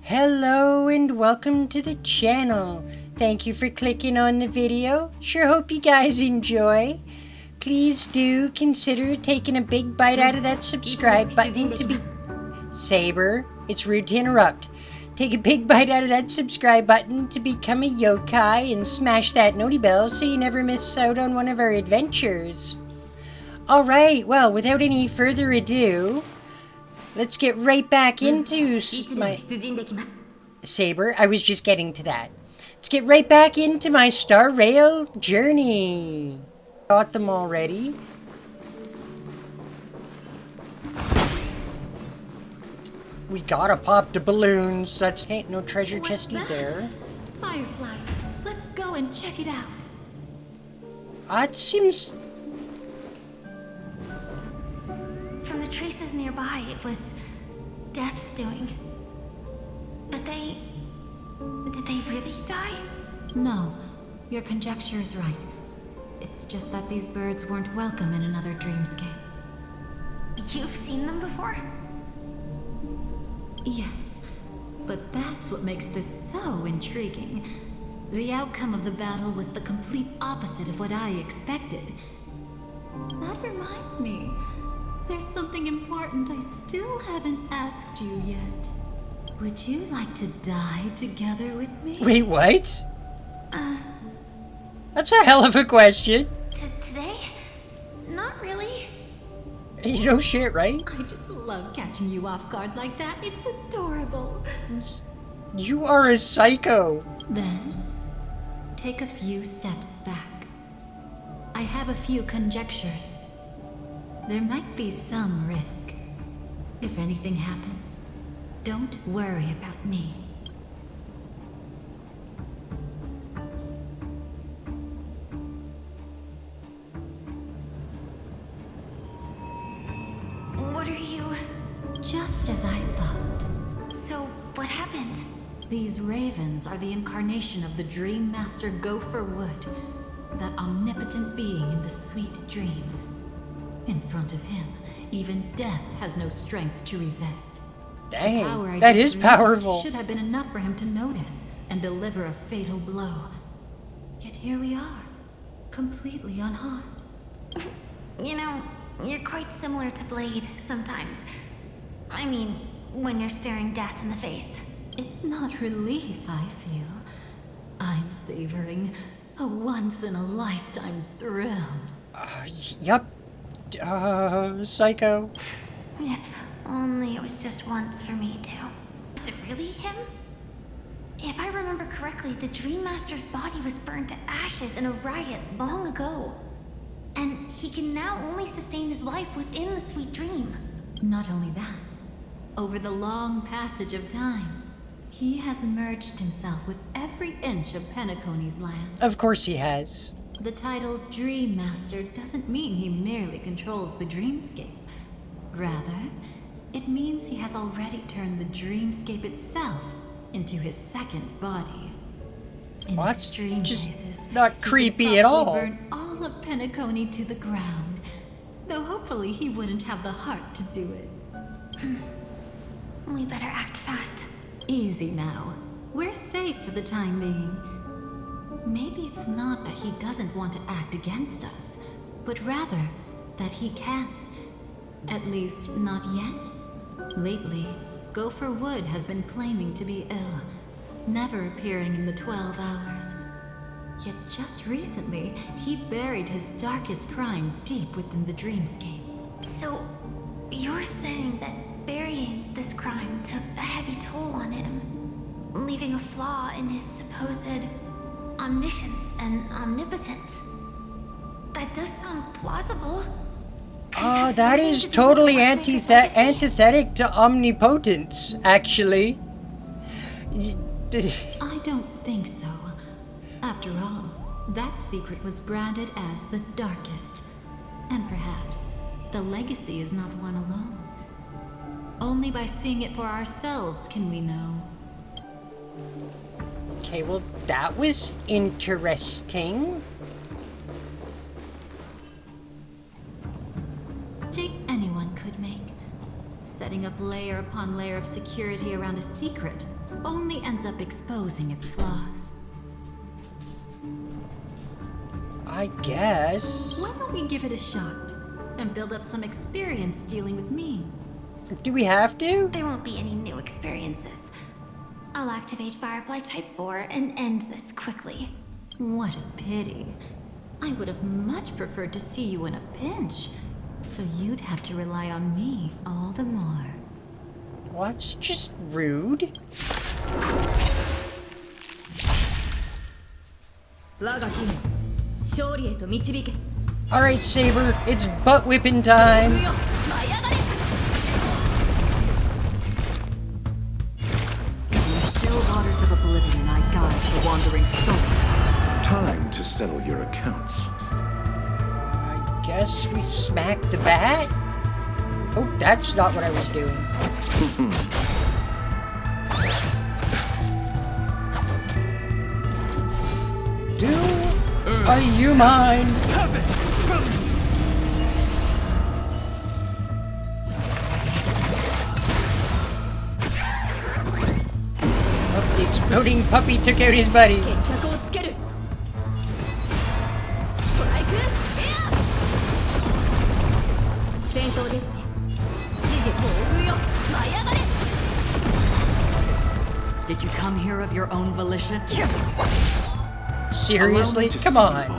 Hello and welcome to the channel. Thank you for clicking on the video. Sure hope you guys enjoy. Please do consider taking a big bite out of that subscribe button to be... Saber, it's rude to interrupt. Take a big bite out of that subscribe button to become a yokai and smash that noti bell so you never miss out on one of our adventures. Alright, well, without any further ado, let's get right back into my... Saber, I was just getting to that. Let's get right back into my Star Rail journey. Got them already. We gotta pop the balloons. That's ain't no treasure chesty there. Firefly, let's go and check it out. It seems... From the traces nearby, it was Death's doing. But did they really die? No, your conjecture is right. It's just that these birds weren't welcome in another dreamscape. You've seen them before? Yes, but that's what makes this so intriguing. The outcome of the battle was the complete opposite of what I expected. That reminds me. There's something important I still haven't asked you yet. Would you like to die together with me? Wait, what? That's a hell of a question. Today? Not really. You know shit, right? I just love catching you off guard like that. It's adorable. You are a psycho. Then, take a few steps back. I have a few conjectures. There might be some risk. If anything happens, don't worry about me. What are you... Just as I thought. So, what happened? These ravens are the incarnation of the Dream Master Gopher Wood, that omnipotent being in the sweet dream. In front of him, even death has no strength to resist. Dang, that is powerful. Should have been enough for him to notice and deliver a fatal blow. Yet here we are, completely unharmed. You know, you're quite similar to Blade sometimes. I mean, when you're staring death in the face. It's not relief I feel. I'm savoring a once-in-a-lifetime thrill. Yup. Psycho. If only it was just once for me too. Is it really him? If I remember correctly, the Dream Master's body was burned to ashes in a riot long ago. And he can now only sustain his life within the sweet dream. Not only that, over the long passage of time, he has merged himself with every inch of Penacony's land. Of course he has. The title Dream Master doesn't mean he merely controls the dreamscape. Rather, it means he has already turned the dreamscape itself into his second body. In extreme cases, not creepy at all. Burn all of Penacony to the ground. Though hopefully he wouldn't have the heart to do it. We better act fast. Easy now. We're safe for the time being. Maybe it's not that he doesn't want to act against us, but rather that he can't. At least, not yet. Lately, Gopher Wood has been claiming to be ill, never appearing in the 12 hours. Yet just recently, he buried his darkest crime deep within the dreamscape. So, you're saying that burying this crime took a heavy toll on him, leaving a flaw in his supposed omniscience and omnipotence. That does sound plausible. That is totally antithetic to omnipotence, actually. I don't think so. After all, that secret was branded as the darkest. And perhaps the legacy is not one alone. Only by seeing it for ourselves can we know. Okay, well, that was interesting. Take anyone could make. setting up layer upon layer of security around a secret only ends up exposing its flaws. I guess. Why don't we give it a shot and build up some experience dealing with memes? Do we have to? There won't be any new experiences. I'll activate Firefly Type 4 and end this quickly. What a pity. I would have much preferred to see you in a pinch, so you'd have to rely on me all the more. Well, that's just rude. Alright, Saber, it's butt whipping time. Still waters of oblivion I guide the wandering soul. Time to settle your accounts. I guess we smack the bat? Oh, that's not what I was doing. Are you mine? Oh, the exploding puppy took out his buddy. Did you come here of your own volition? Seriously? Come on.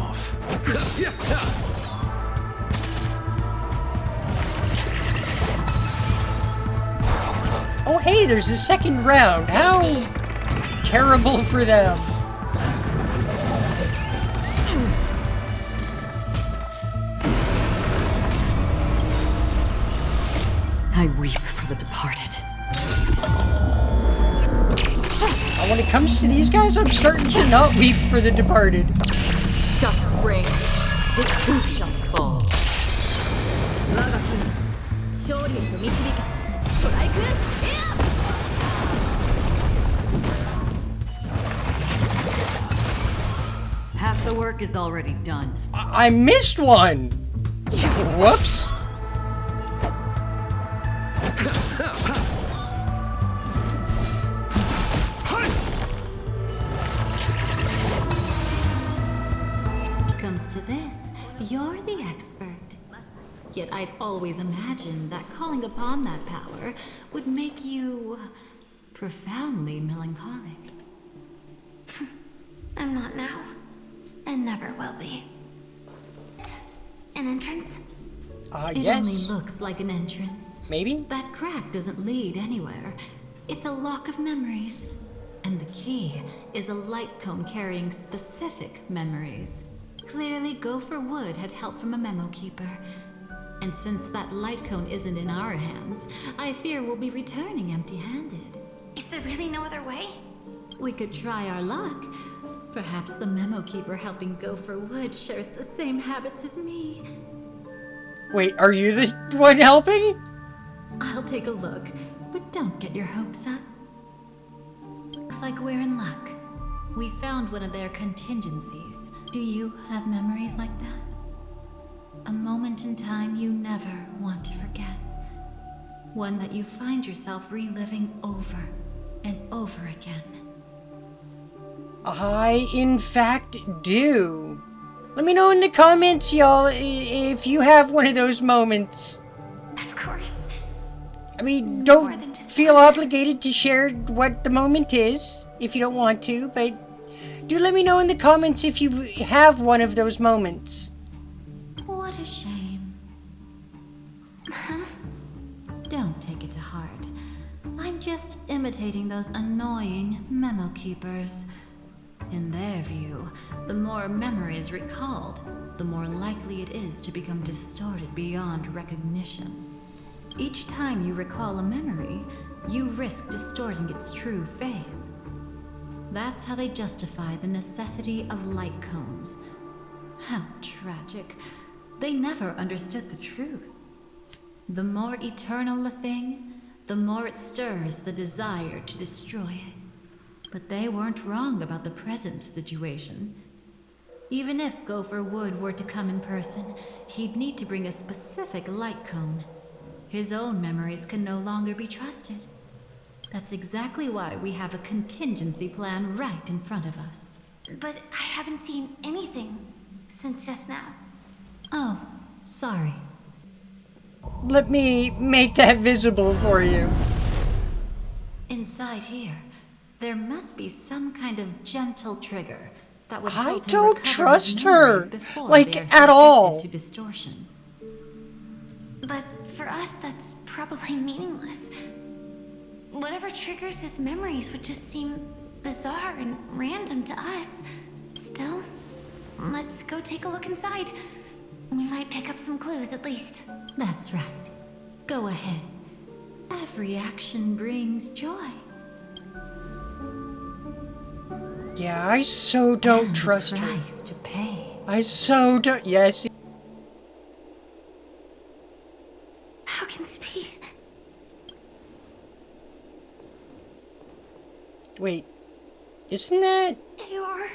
Oh, hey, there's a second round. How terrible for them. I weep for the departed. When it comes to these guys, I'm starting to not weep for the departed. Dust springs, it too shall fall. Half the work is already done. I missed one! Whoops! Comes to this, you're the expert. Yet I'd always imagined that calling upon that power would make you profoundly melancholic. I'm not now, and never will be. An entrance? It yes. only looks like an entrance. Maybe? That crack doesn't lead anywhere. It's a lock of memories. And the key is a light cone carrying specific memories. Clearly, Gopher Wood had help from a memo keeper. And since that light cone isn't in our hands, I fear we'll be returning empty-handed. Is there really no other way? We could try our luck. Perhaps the memo keeper helping Gopher Wood shares the same habits as me. Wait, are you the one helping? I'll take a look, but don't get your hopes up. Looks like we're in luck. We found one of their contingencies. Do you have memories like that? A moment in time you never want to forget. One that you find yourself reliving over and over again. I, in fact, do. Let me know in the comments, y'all, if you have one of those moments. Of course. I mean, More than don't just feel one. obligated to share what the moment is, if you don't want to, but do let me know in the comments if you have one of those moments. What a shame. Don't take it to heart. I'm just imitating those annoying memo keepers. In their view, the more memories recalled, the more likely it is to become distorted beyond recognition. Each time you recall a memory, you risk distorting its true face. That's how they justify the necessity of light cones. How tragic. They never understood the truth. The more eternal a thing, the more it stirs the desire to destroy it. But they weren't wrong about the present situation. Even if Gopher Wood were to come in person, he'd need to bring a specific light cone. his own memories can no longer be trusted. That's exactly why we have a contingency plan right in front of us. But I haven't seen anything since just now. Oh, sorry. Let me make that visible for you. Inside here, there must be some kind of gentle trigger that would I help him don't recover trust his her, memories before like, they are at subjected all. to distortion. But for us, that's probably meaningless. Whatever triggers his memories would just seem bizarre and random to us. Still, let's go take a look inside. We might pick up some clues at least. That's right. Go ahead. Every action brings joy. Yeah, I so don't And trust the her. price to pay. I so don't. Yes. How can this be? Wait. Isn't that? AR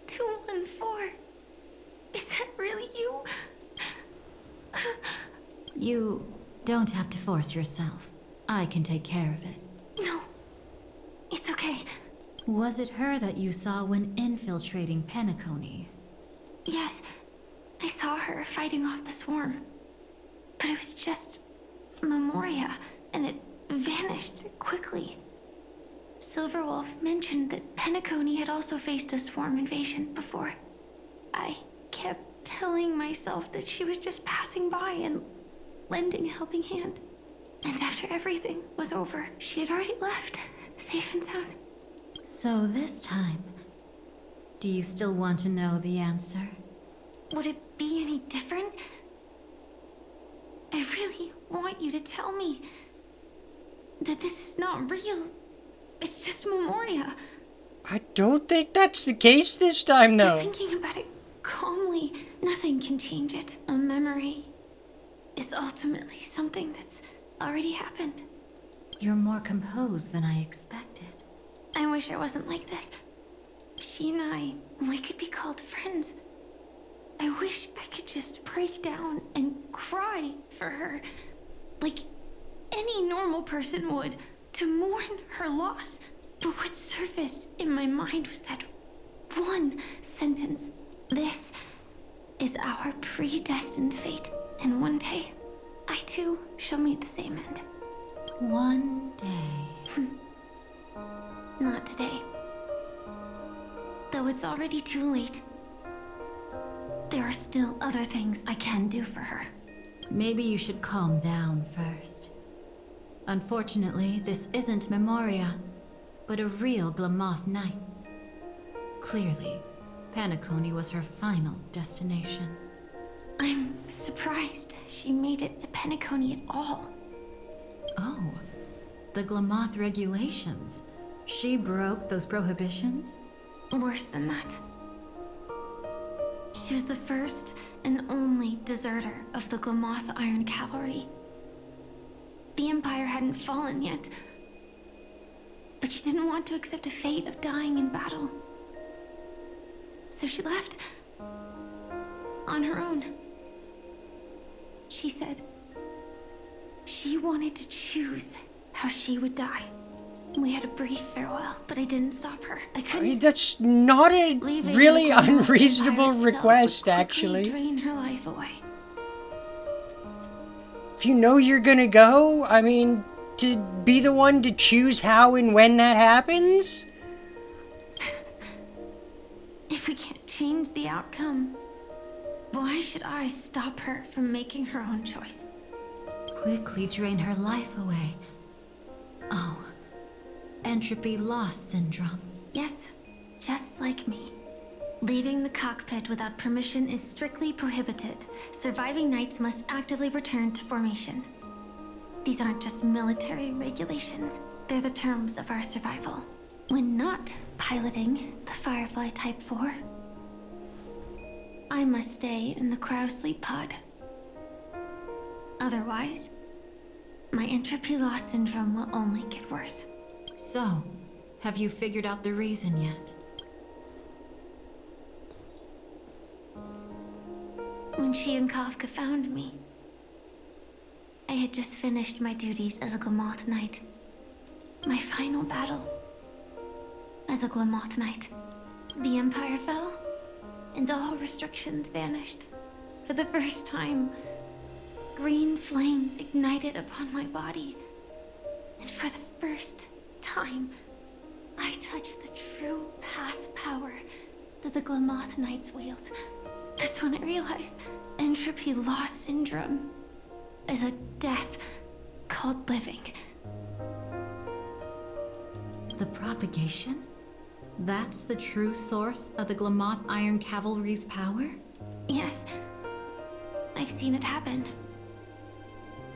214. Is that really you? You don't have to force yourself. I can take care of it. No. It's okay. Was it her that you saw when infiltrating Penacony? Yes. I saw her fighting off the swarm. But it was just Memoria, and it vanished quickly. Silverwolf mentioned that Penacony had also faced a swarm invasion before. I kept telling myself that she was just passing by and lending a helping hand. And after everything was over, she had already left, safe and sound. So this time, do you still want to know the answer? Would it be any different? I really want you to tell me that this is not real. It's just Memoria. I don't think that's the case this time, But though. thinking about it calmly, nothing can change it. A memory is ultimately something that's already happened. You're more composed than I expected. I wish I wasn't like this. She and I, we could be called friends. I wish I could just break down and cry for her, like any normal person would, to mourn her loss. But what surfaced in my mind was that one sentence. This is our predestined fate, and one day, I too shall meet the same end. One day. Not today. Though it's already too late, there are still other things I can do for her. Maybe you should calm down first. Unfortunately, this isn't Memoria, but a real Glamoth Knight. Clearly, Penacony was her final destination. I'm surprised she made it to Penacony at all. Oh, the Glamoth regulations. She broke those prohibitions? Worse than that. She was the first and only deserter of the Glamoth Iron Cavalry. The Empire hadn't fallen yet, but she didn't want to accept a fate of dying in battle. So she left on her own. She said she wanted to choose how she would die. We had a brief farewell, but I didn't stop her. I I couldn't. mean, that's not a Leaving really the Glamoth unreasonable Empire itself would request, quickly actually. drain her life away. If you know you're gonna go, I mean, to be the one to choose how and when that happens? If we can't change the outcome, why should I stop her from making her own choice? Quickly drain her life away. Oh, entropy loss syndrome. Yes, just like me. Leaving the cockpit without permission is strictly prohibited. Surviving knights must actively return to formation. These aren't just military regulations, they're the terms of our survival. When not piloting the Firefly Type 4, I must stay in the cryo sleep pod. Otherwise, my entropy loss syndrome will only get worse. So, have you figured out the reason yet? When she and Kafka found me, I had just finished my duties as a Glamoth Knight. My final battle as a Glamoth Knight. The Empire fell, and all restrictions vanished. For the first time, green flames ignited upon my body. And for the first time, I touched the true path power that the Glamoth Knights wield. That's when I realized entropy loss syndrome is a death called living. The propagation? That's the true source of the Glamoth Iron Cavalry's power? Yes, I've seen it happen.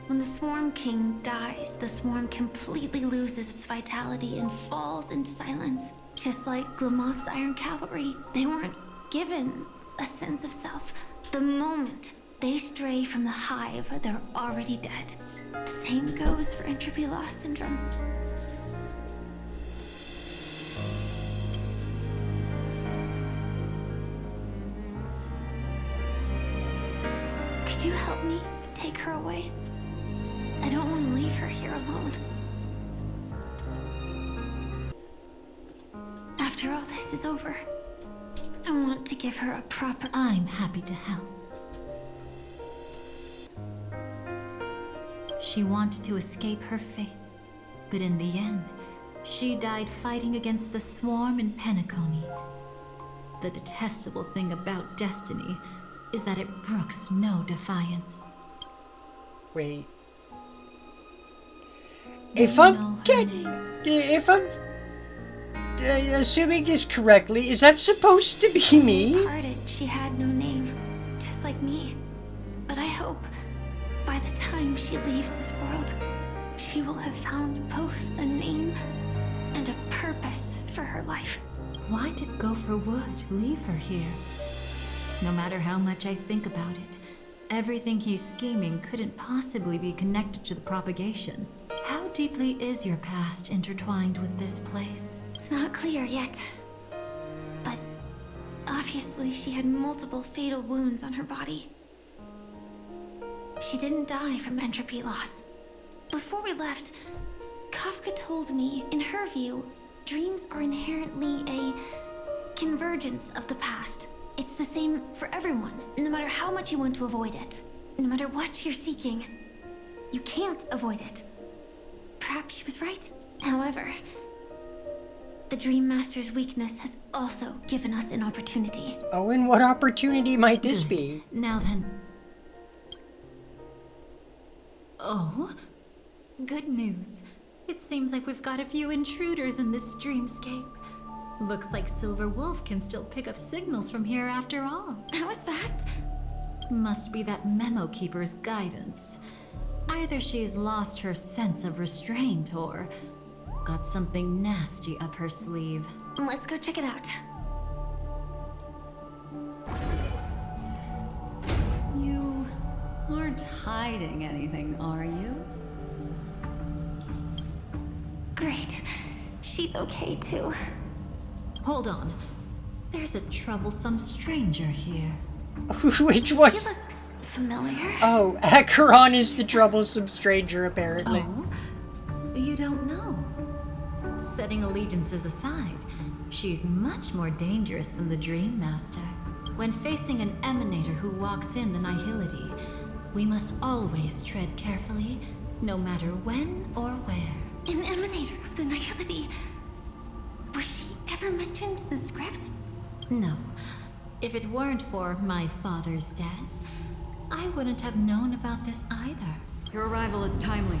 When the Swarm King dies, the Swarm completely loses its vitality and falls into silence. Just like Glamoth's Iron Cavalry, they weren't given a sense of self. The moment they stray from the hive, they're already dead. The same goes for entropy loss syndrome. Could you help me take her away? I don't want to leave her here alone. After all this is over, I want to give her a proper... I'm happy to help. She wanted to escape her fate, but in the end, she died fighting against the Swarm in Penacony. The detestable thing about destiny is that it brooks no defiance. Wait. You If I'm know her name. assuming this correctly, is that supposed to be me? Parted, she had no name, just like me. But I hope, by the time she leaves this world, she will have found both a name and a purpose for her life. Why did Gopher Wood leave her here? No matter how much I think about it, everything he's scheming couldn't possibly be connected to the propagation. How deeply is your past intertwined with this place? It's not clear yet. But obviously she had multiple fatal wounds on her body. She didn't die from entropy loss. Before we left, Kafka told me, in her view, dreams are inherently a convergence of the past. It's the same for everyone, no matter how much you want to avoid it. No matter what you're seeking, you can't avoid it. Perhaps she was right. However, the Dream Master's weakness has also given us an opportunity. Oh, and what opportunity might this Good. be? Now then... Oh? Good news. It seems like we've got a few intruders in this dreamscape. Looks like Silver Wolf can still pick up signals from here after all. That was fast. Must be that Memo Keeper's guidance. Either she's lost her sense of restraint or got something nasty up her sleeve. Let's go check it out. You aren't hiding anything, are you? Great. She's okay too. Hold on. There's a troublesome stranger here. Which one? She looks familiar. Oh, Acheron is the troublesome stranger, apparently. Oh? You don't know? Setting allegiances aside, she's much more dangerous than the Dream Master. When facing an emanator who walks in the nihility, we must always tread carefully, no matter when or where. An emanator of the nihility. Was she ever mentioned in the script? No. If it weren't for my father's death, I wouldn't have known about this either. Your arrival is timely.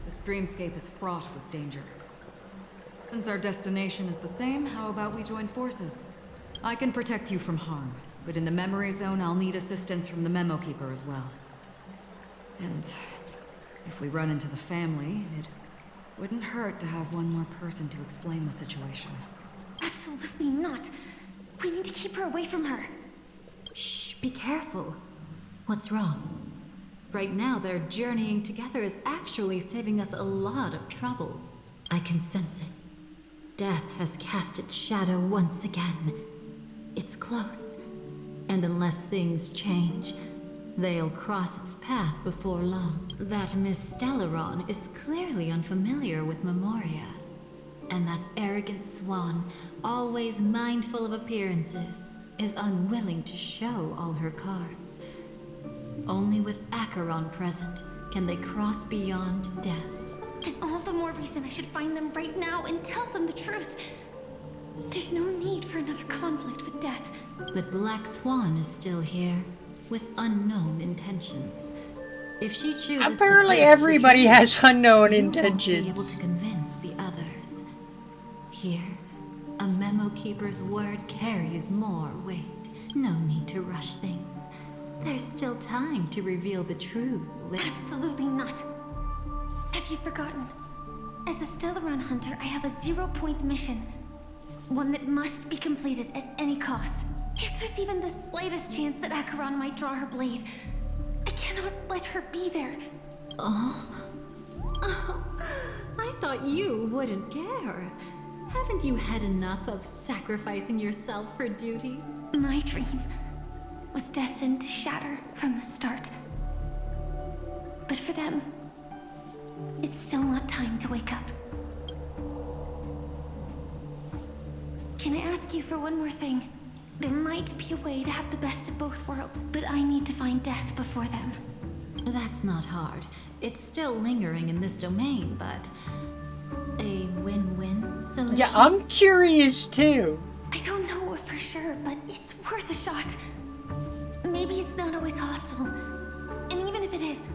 This dreamscape is fraught with danger. Since our destination is the same, how about we join forces? I can protect you from harm, but in the memory zone I'll need assistance from the Memo Keeper as well. And if we run into the family, it wouldn't hurt to have one more person to explain the situation. Absolutely not. We need to keep her away from her. Shh, be careful. What's wrong? Right now, their journeying together is actually saving us a lot of trouble. I can sense it. Death has cast its shadow once again. It's close. And unless things change, They'll cross its path before long. That Miss Stellaron is clearly unfamiliar with Memoria. And that arrogant swan, always mindful of appearances, is unwilling to show all her cards. Only with Acheron present can they cross beyond death. Then all the more reason I should find them right now and tell them the truth. There's no need for another conflict with death. But Black Swan is still here, with unknown intentions. If she chooses Apparently to taste everybody the has unknown you won't be able intentions. to convince the others. Here, a memo keeper's word carries more weight. No need to rush things. There's still time to reveal the truth later. Absolutely not. Have you forgotten? As a Stellaron hunter, I have a 0-point mission. One that must be completed at any cost. If there's even the slightest chance that Acheron might draw her blade, I cannot let her be there. Oh, I thought you wouldn't care. Haven't you had enough of sacrificing yourself for duty? My dream was destined to shatter from the start. But for them, it's still not time to wake up. Can I ask you for one more thing? There might be a way to have the best of both worlds, but I need to find death before them. That's not hard. It's still lingering in this domain, but a win-win solution? Yeah, I'm curious too. I don't know for sure, but it's worth a shot. Maybe it's not always hostile. And even if it is,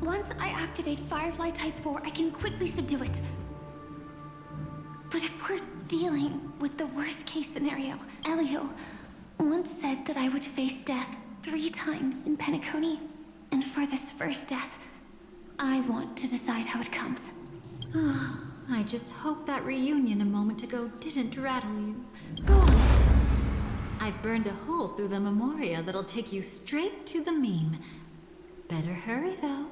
once I activate Firefly Type 4, I can quickly subdue it. But if we're dealing with the worst case scenario, Elio once said that I would face death 3 times in Penacony. And for this first death, I want to decide how it comes. I just hope that reunion a moment ago didn't rattle you. Go on. I've burned a hole through the Memoria that'll take you straight to the meme. Better hurry, though.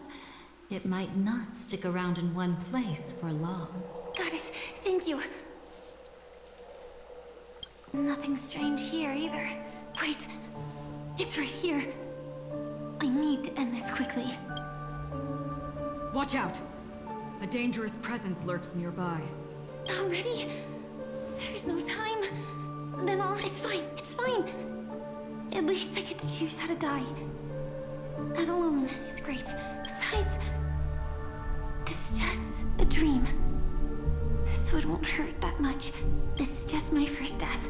It might not stick around in one place for long. Got it. Thank you. Nothing strange here either. Wait. It's right here. I need to end this quickly. Watch out! A dangerous presence lurks nearby. Already? There's no time. Then it's fine. It's fine. At least I get to choose how to die. That alone is great. Besides, this is just a dream. So it won't hurt that much. This is just my first death.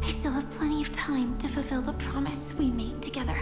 I still have plenty of time to fulfill the promise we made together.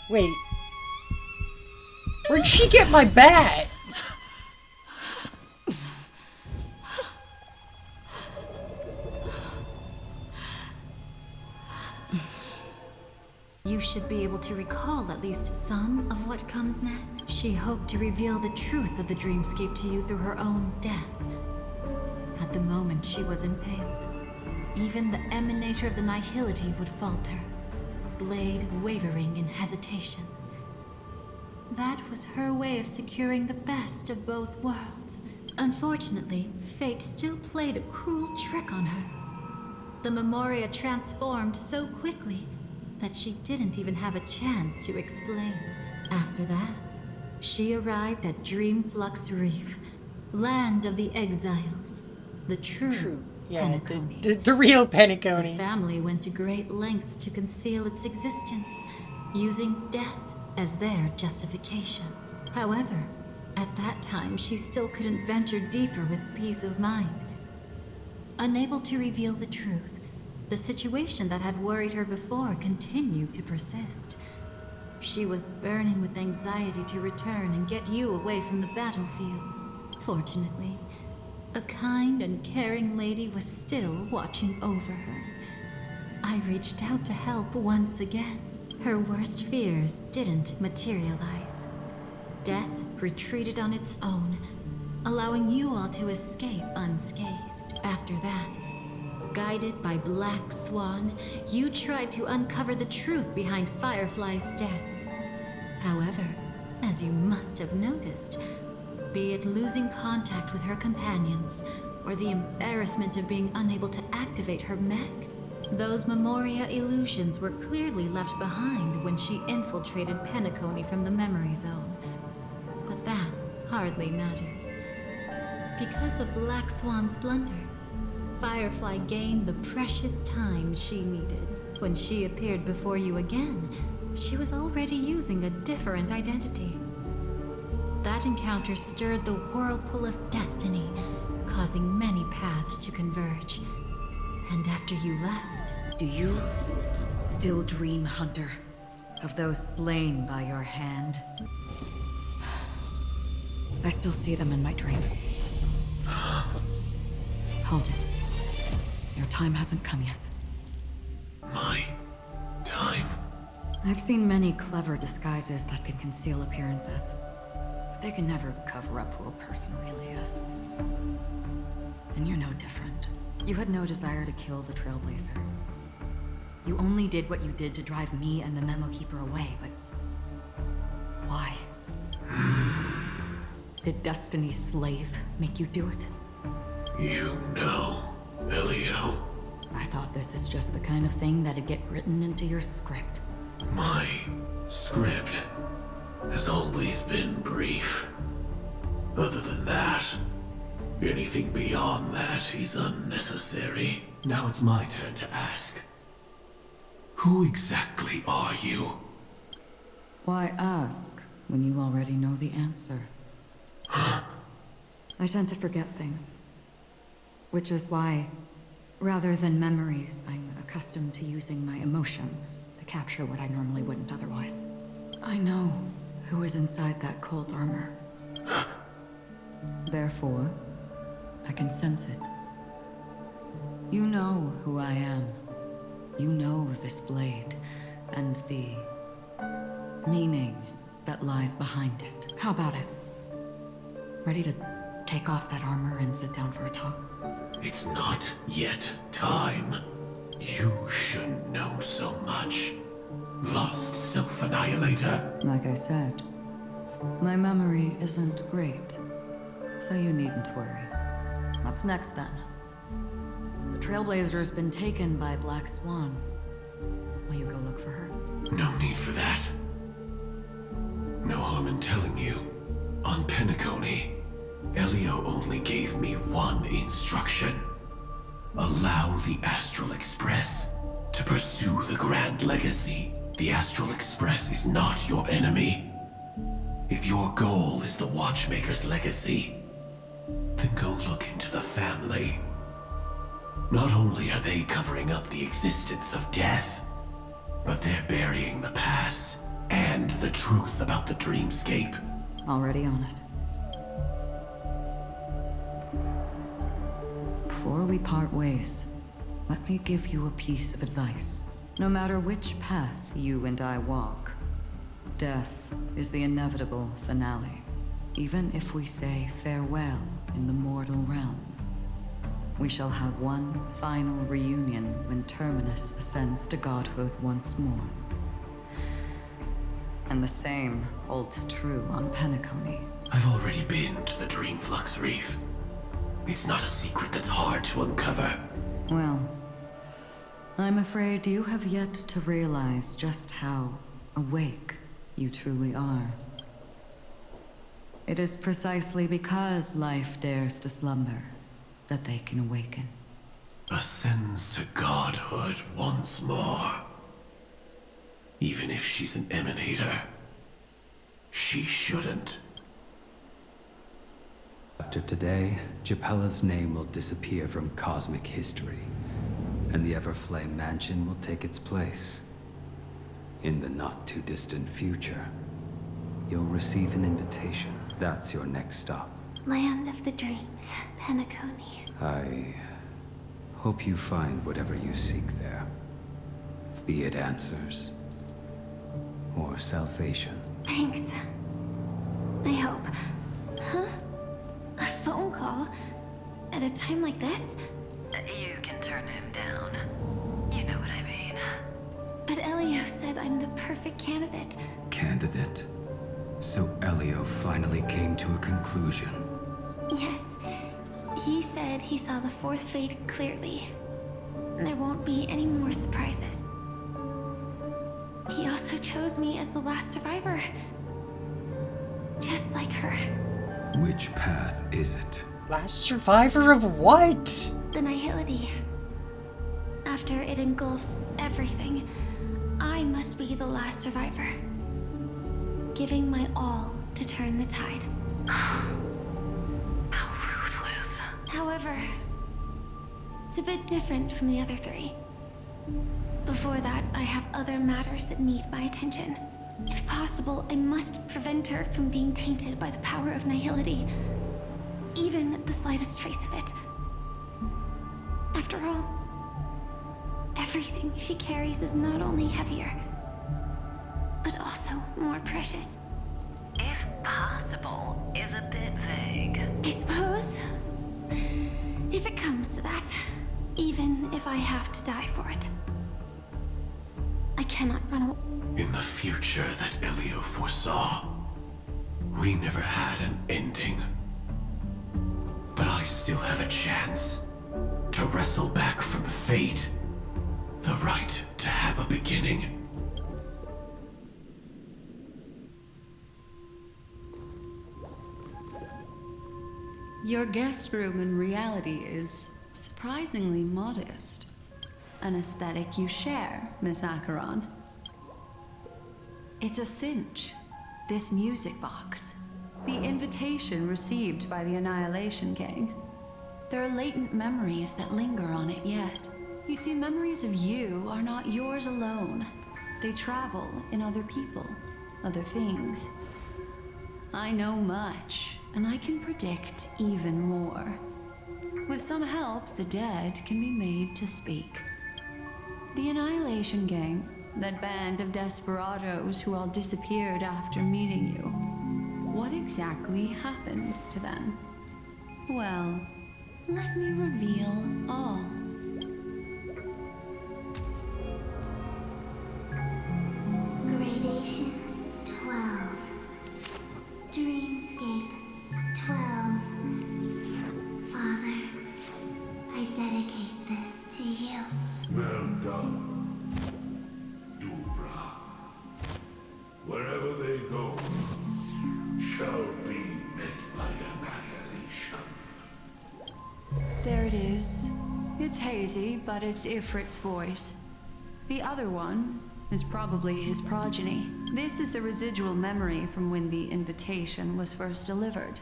Wait. Where'd she get my bat? You should be able to recall at least some of what comes next. She hoped to reveal the truth of the dreamscape to you through her own death. At the moment she was impaled, even the emanator of the nihility would falter, blade wavering in hesitation. That was her way of securing the best of both worlds. Unfortunately, fate still played a cruel trick on her. The Memoria transformed so quickly that she didn't even have a chance to explain. After that, she arrived at Dreamflux Reef, land of the exiles, the true Penacony. The real The Penacony. family went to great lengths to conceal its existence, using death as their justification. However, at that time she still couldn't venture deeper with peace of mind. Unable to reveal the truth, the situation that had worried her before continued to persist. She was burning with anxiety to return and get you away from the battlefield. Fortunately, a kind and caring lady was still watching over her. I reached out to help once again. Her worst fears didn't materialize. Death retreated on its own, allowing you all to escape unscathed. After that, guided by Black Swan, you tried to uncover the truth behind Firefly's death. However, as you must have noticed, be it losing contact with her companions, or the embarrassment of being unable to activate her mech, those Memoria illusions were clearly left behind when she infiltrated Penacony from the memory zone. But that hardly matters. Because of Black Swan's blunder, Firefly gained the precious time she needed. When she appeared before you again, she was already using a different identity. That encounter stirred the whirlpool of destiny, causing many paths to converge. And after you left... Do you still dream, Hunter, of those slain by your hand? I still see them in my dreams. Hold it. Your time hasn't come yet. My time? I've seen many clever disguises that can conceal appearances. But they can never cover up who a person really is. And you're no different. You had no desire to kill the Trailblazer. You only did what you did to drive me and the Memo Keeper away, but... why? Did Destiny's slave make you do it? You know, Elio. I thought this is just the kind of thing that'd get written into your script. My script has always been brief. Other than that, anything beyond that is unnecessary. Now it's my turn to ask. Who exactly are you? Why ask when you already know the answer? I tend to forget things. Which is why, rather than memories, I'm accustomed to using my emotions to capture what I normally wouldn't otherwise. I know who is inside that cult armor. Therefore, I can sense it. You know who I am. You know this blade, and the meaning that lies behind it. How about it? Ready to take off that armor and sit down for a talk? It's not yet time. You shouldn't know so much. Lost Self-Annihilator. Like I said, my memory isn't great, so you needn't worry. What's next then? The Trailblazer's been taken by Black Swan. Will you go look for her? No need for that. No harm in telling you. On Penacony, Elio only gave me one instruction. Allow the Astral Express to pursue the Grand Legacy. The Astral Express is not your enemy. If your goal is the Watchmaker's legacy, then go look into the family. Not only are they covering up the existence of death, but they're burying the past and the truth about the dreamscape. Already on it. Before we part ways, let me give you a piece of advice. No matter which path you and I walk, death is the inevitable finale. Even if we say farewell in the mortal realm, we shall have one final reunion when Terminus ascends to godhood once more. And the same holds true on Penacony. I've already been to the Dreamflux Reef. It's not a secret that's hard to uncover. Well, I'm afraid you have yet to realize just how awake you truly are. It is precisely because life dares to slumber that they can awaken. Ascends to godhood once more. Even if she's an emanator, she shouldn't. After today, Japella's name will disappear from cosmic history, and the Everflame Mansion will take its place. In the not-too-distant future, you'll receive an invitation. That's your next stop. Land of the dreams, Penacony. I hope you find whatever you seek there. Be it answers or salvation. Thanks. I hope. Huh? A phone call? At a time like this? You can turn him down. You know what I mean. But Elio said I'm the perfect candidate. Candidate? So Elio finally came to a conclusion. Yes. He said he saw the fourth fate clearly. There won't be any more surprises. He also chose me as the last survivor. Just like her. Which path is it? Last survivor of what? The nihility. After it engulfs everything, I must be the last survivor. Giving my all to turn the tide. How ruthless. However, it's a bit different from the other three. Before that, I have other matters that need my attention. If possible, I must prevent her from being tainted by the power of nihility. Even the slightest trace of it. After all, everything she carries is not only heavier, but also more precious. If possible is a bit vague. I suppose, if it comes to that, even if I have to die for it, I cannot run away. In the future that Elio foresaw, we never had an ending. But I still have a chance to wrestle back from fate the right to have a beginning. Your guest room in reality is surprisingly modest. An aesthetic you share, Miss Acheron. It's a cinch. This music box. The invitation received by the Annihilation Gang. There are latent memories that linger on it yet. You see, memories of you are not yours alone. They travel in other people, other things. I know much, and I can predict even more. With some help, the dead can be made to speak. The Annihilation Gang, that band of desperados who all disappeared after meeting you. What exactly happened to them? Well, let me reveal all. Gradation 12. Dreamscape 12. Father, I dedicate this to you. Well done, Dubra. Wherever they go, shall be met by annihilation. There it is. It's hazy, but it's Ifrit's voice. The other one is probably his progeny. This is the residual memory from when the invitation was first delivered.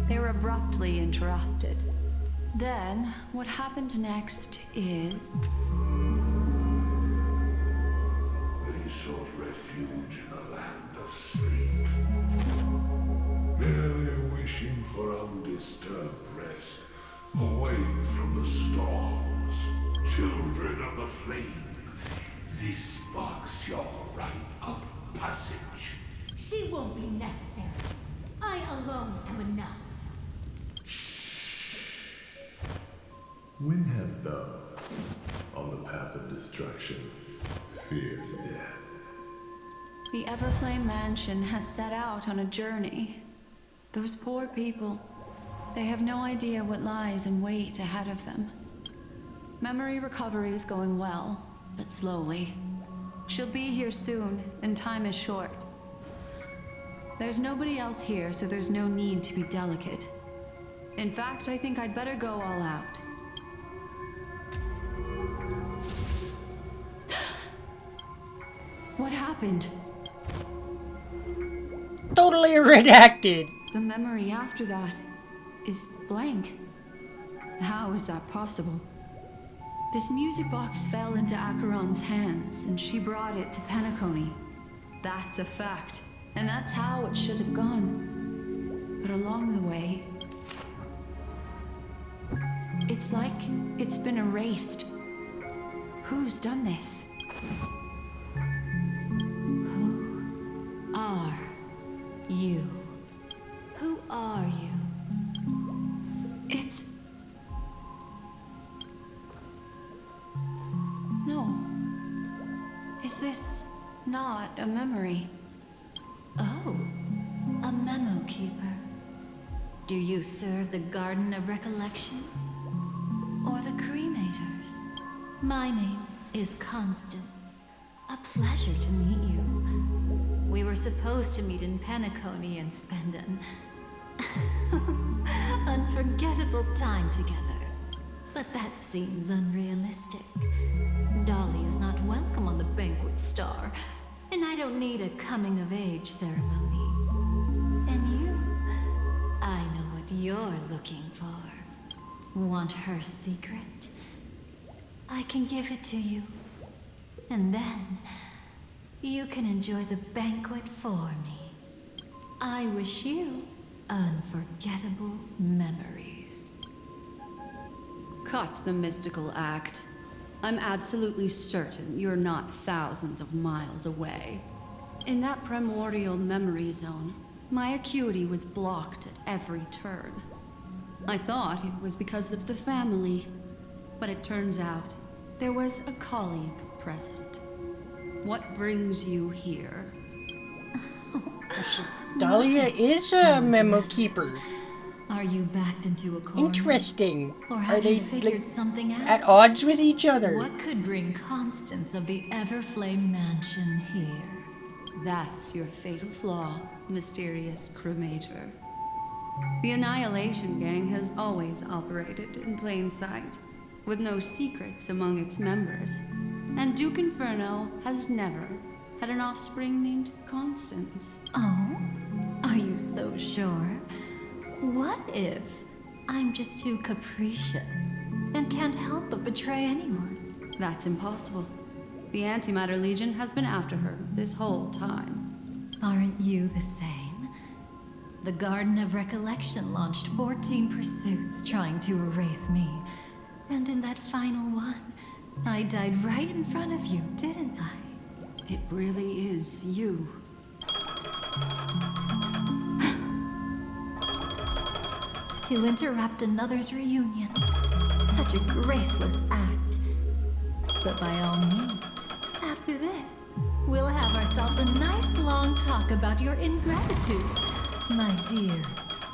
They were abruptly interrupted. Then, what happened next is... They sought refuge in a land of sleep, merely wishing for undisturbed rest, away from the storms. Children of the flame, this marks your rite of passage. She won't be necessary. I alone am enough. When have those on the path of destruction feared death? The Everflame Mansion has set out on a journey. Those poor people, they have no idea what lies in wait ahead of them. Memory recovery is going well, but slowly. She'll be here soon, and time is short. There's nobody else here, so there's no need to be delicate. In fact, I think I'd better go all out. What happened? Totally redacted. The memory after that is blank. How is that possible? This music box fell into Acheron's hands, and she brought it to Penacony. That's a fact, and that's how it should have gone. But along the way, It's like it's been erased. Who's done this? Who are you? Who are you? It's... No. Is this not a memory? Oh, a memo keeper. Do you serve the Garden of Recollection? Or the Cremators? My name is Constance. A pleasure to meet you. We were supposed to meet in Penacony and spend an unforgettable time together. But that seems unrealistic. Dahlia is not welcome on the Banquet Star, and I don't need a coming-of-age ceremony. And you? I know what you're looking for. Want her secret? I can give it to you. And then, you can enjoy the banquet for me. I wish you unforgettable memories. Cut the mystical act. I'm absolutely certain you're not thousands of miles away. In that primordial memory zone, my acuity was blocked at every turn. I thought it was because of the family, but it turns out there was a colleague present. What brings you here? Dahlia is a memo keeper. Are you backed into a corner? Interesting. Or Are have they you figured something out? at odds with each other? What could bring Constance of the Everflame Mansion here? That's your fatal flaw, mysterious cremator. The Annihilation Gang has always operated in plain sight, with no secrets among its members. And Duke Inferno has never had an offspring named Constance. Oh? Are you so sure? What if I'm just too capricious and can't help but betray anyone? That's impossible. The Antimatter Legion has been after her this whole time. Aren't you the same? The Garden of Recollection launched 14 pursuits trying to erase me. And in that final one, I died right in front of you, didn't I? It really is you. To interrupt another's reunion. Such a graceless act. But by all means, after this, we'll have ourselves a nice long talk about your ingratitude, my dear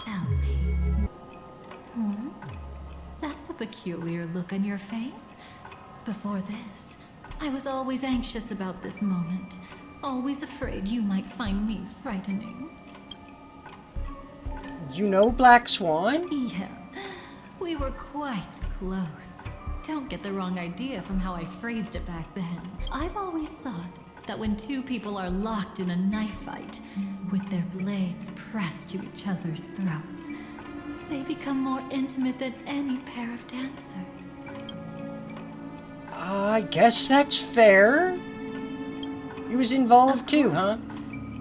cellmate. That's a peculiar look on your face. Before this, I was always anxious about this moment, always afraid you might find me frightening. You know Black Swan? Yeah, we were quite close. Don't get the wrong idea from how I phrased it back then. I've always thought that when two people are locked in a knife fight, with their blades pressed to each other's throats, they become more intimate than any pair of dancers. I guess that's fair. He was involved too, huh?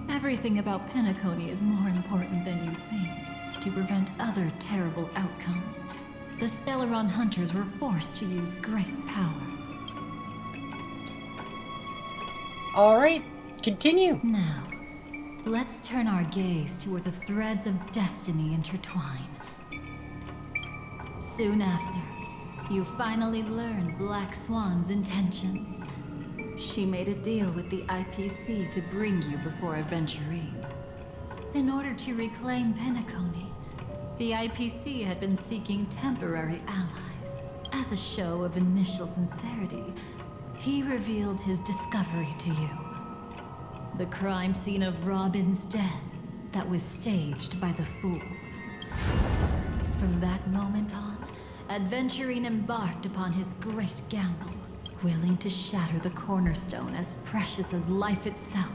Everything about Penacony is more important than you think. To prevent other terrible outcomes, the Stellaron hunters were forced to use great power. Alright, continue. Now, let's turn our gaze to where the threads of destiny intertwine. Soon after, you finally learn Black Swan's intentions. She made a deal with the IPC to bring you before Aventurine. In order to reclaim Penacony, the IPC had been seeking temporary allies. As a show of initial sincerity, he revealed his discovery to you. The crime scene of Robin's death that was staged by the Fool. From that moment on, Aventurine embarked upon his great gamble, willing to shatter the cornerstone as precious as life itself.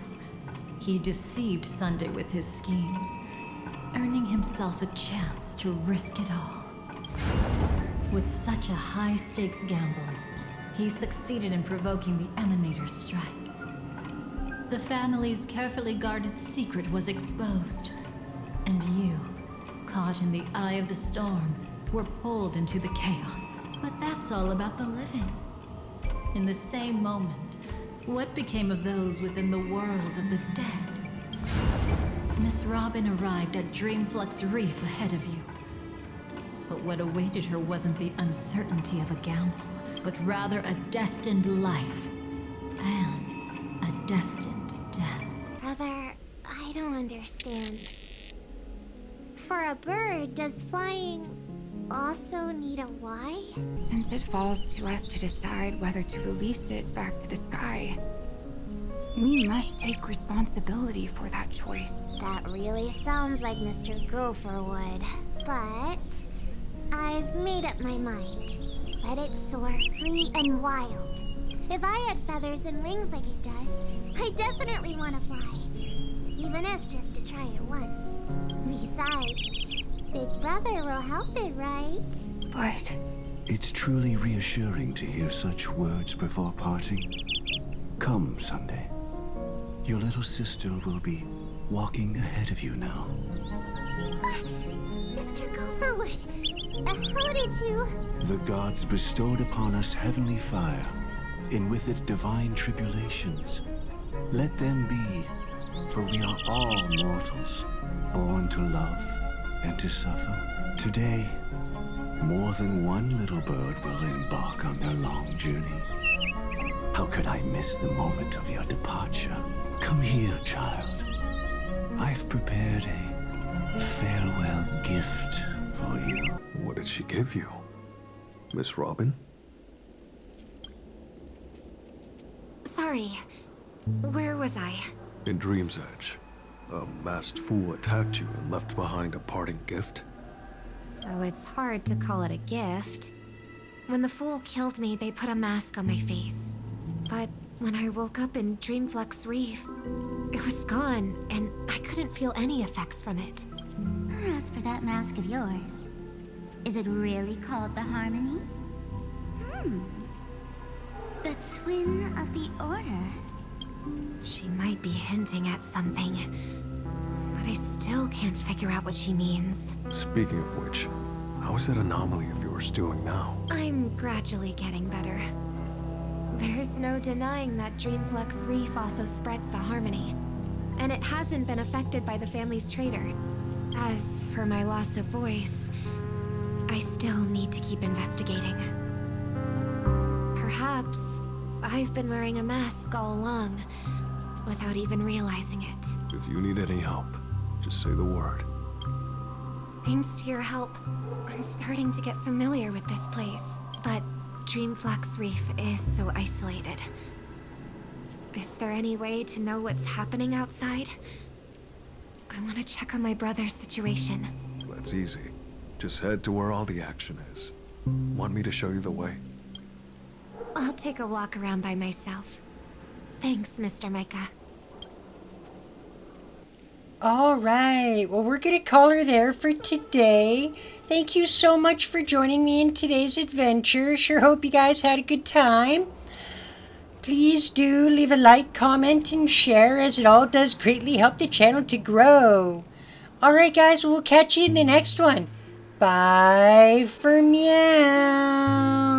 He deceived Sunday with his schemes, earning himself a chance to risk it all. With such a high-stakes gamble, he succeeded in provoking the Emanator's strike. The family's carefully guarded secret was exposed, and you, caught in the eye of the storm, were pulled into the chaos. But that's all about the living. In the same moment, what became of those within the world of the dead? Miss Robin arrived at Dreamflux Reef ahead of you. But what awaited her wasn't the uncertainty of a gamble, but rather a destined life and a destined death. Brother, I don't understand. For a bird, does flying also need a why? Since it falls to us to decide whether to release it back to the sky, we must take responsibility for that choice. That really sounds like Mr. Gopher would. But I've made up my mind. Let it soar free and wild. If I had feathers and wings like it does, I definitely want to fly. Even if just to try it once. Besides, Big Brother will help it, right? But it's truly reassuring to hear such words before parting. Come, Sunday. Your little sister will be walking ahead of you now. Mr. Gopherwood, how did you... The gods bestowed upon us heavenly fire, and with it divine tribulations. Let them be, for we are all mortals, born to love and to suffer. Today, more than one little bird will embark on their long journey. How could I miss the moment of your departure? Come here, child. I've prepared a farewell gift for you. What did she give you? Miss Robin? Sorry. Where was I? In Dream's Edge. A masked fool attacked you and left behind a parting gift. Oh, it's hard to call it a gift. When the fool killed me, they put a mask on my face. But when I woke up in Dreamflux Reef, it was gone, and I couldn't feel any effects from it. As for that mask of yours, is it really called the Harmony? The Twin of the Order. She might be hinting at something, but I still can't figure out what she means. Speaking of which, how is that anomaly of yours doing now? I'm gradually getting better. There's no denying that Dreamflux Reef also spreads the Harmony, and it hasn't been affected by the family's traitor. As for my loss of voice, I still need to keep investigating. Perhaps I've been wearing a mask all along, without even realizing it. If you need any help, just say the word. Thanks to your help, I'm starting to get familiar with this place. But Dreamflux Reef is so isolated. Is there any way to know what's happening outside? I want to check on my brother's situation. That's easy. Just head to where all the action is. Want me to show you the way? I'll take a walk around by myself. Thanks, Mr. Micah. All right. Well, we're going to call her there for today. Thank you so much for joining me in today's adventure. Sure hope you guys had a good time. Please do leave a like, comment, and share, as it all does greatly help the channel to grow. All right, guys. We'll catch you in the next one. Bye for meow.